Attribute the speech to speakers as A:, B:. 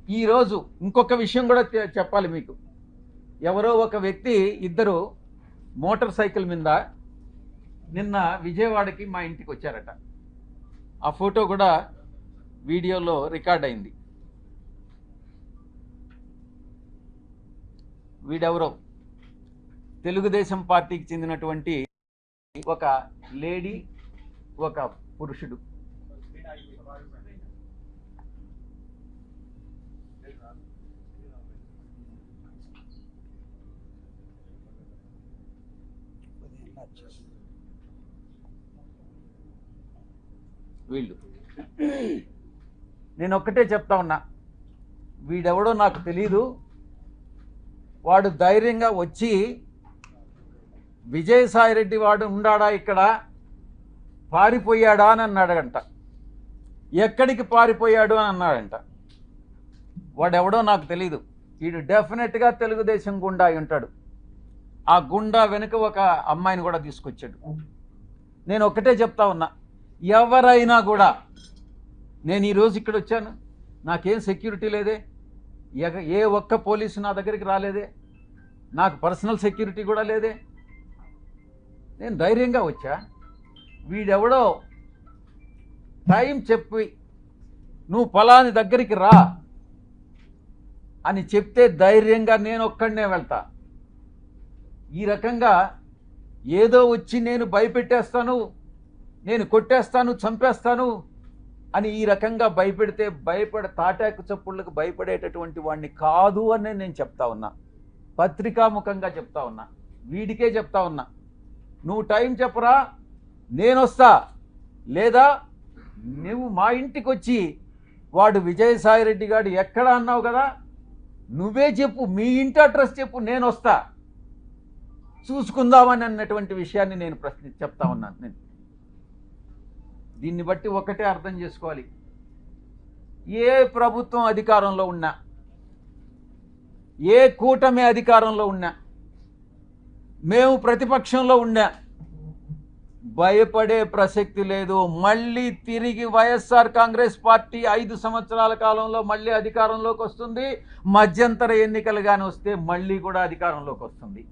A: ఈరోజు ఇంకొక విషయం కూడా చెప్పాలి మీకు. ఎవరో ఒక వ్యక్తి ఇద్దరు మోటార్ సైకిల్ మీద నిన్న విజయవాడకి మా ఇంటికి వచ్చారట. ఆ ఫోటో కూడా వీడియోలో రికార్డ్ అయింది. వీడెవరో తెలుగుదేశం పార్టీకి చెందినటువంటి ఒక లేడీ, ఒక పురుషుడు. వీళ్ళు నేను ఒక్కటే చెప్తా ఉన్నా, వీడెవడో నాకు తెలీదు. వాడు ధైర్యంగా వచ్చి విజయసాయిరెడ్డి వాడు ఉండాడా ఇక్కడ, పారిపోయాడా అని అన్నాడంట. ఎక్కడికి పారిపోయాడు అని అన్నాడంట. వాడెవడో నాకు తెలీదు. వీడు డెఫినెట్గా తెలుగుదేశం గుండా అయి ఉంటాడు. ఆ గుండా వెనుక ఒక అమ్మాయిని కూడా తీసుకొచ్చాడు. నేను ఒక్కటే చెప్తా ఉన్నా, ఎవరైనా కూడా, నేను ఈరోజు ఇక్కడ వచ్చాను, నాకేం సెక్యూరిటీ లేదే, ఏ ఒక్క పోలీసు నా దగ్గరికి రాలేదే, నాకు పర్సనల్ సెక్యూరిటీ కూడా లేదే, నేను ధైర్యంగా వచ్చా. వీడెవడో టైం చెప్పి నువ్వు ఫలాని దగ్గరికి రా అని చెప్తే ధైర్యంగా నేను ఒక్కడనే వెళ్తా. ఈ రకంగా ఏదో వచ్చి నేను భయపెట్టేస్తాను, నేను కొట్టేస్తాను, చంపేస్తాను అని ఈ రకంగా భయపెడితే తాటాకు చప్పుళ్ళకు భయపడేటటువంటి వాడిని కాదు అని నేను చెప్తా ఉన్నా. పత్రికాముఖంగా చెప్తా ఉన్నా, వీడికే చెప్తా ఉన్నా. నువ్వు టైం చెప్పరా, నేను వస్తా. లేదా నువ్వు మా ఇంటికి వచ్చి వాడు విజయసాయిరెడ్డి గారు ఎక్కడ అన్నావు కదా, నువ్వే చెప్పు, మీ ఇంటి అడ్రస్ చెప్పు, నేను వస్తా, చూసుకుందామని అన్నటువంటి విషయాన్ని నేను చెప్తా ఉన్నాను. నేను దీన్ని బట్టి ఒకటే అర్థం చేసుకోవాలి, ఏ ప్రభుత్వం అధికారంలో ఉన్నా, ఏ కూటమి అధికారంలో ఉన్నా, మేము ప్రతిపక్షంలో ఉన్నా, భయపడే ప్రసక్తి లేదు. మళ్ళీ తిరిగి వైఎస్ఆర్ కాంగ్రెస్ పార్టీ 5 సంవత్సరాల కాలంలో మళ్ళీ అధికారంలోకి వస్తుంది. మధ్యంతర ఎన్నికలు కానీ వస్తే మళ్ళీ కూడా అధికారంలోకి వస్తుంది.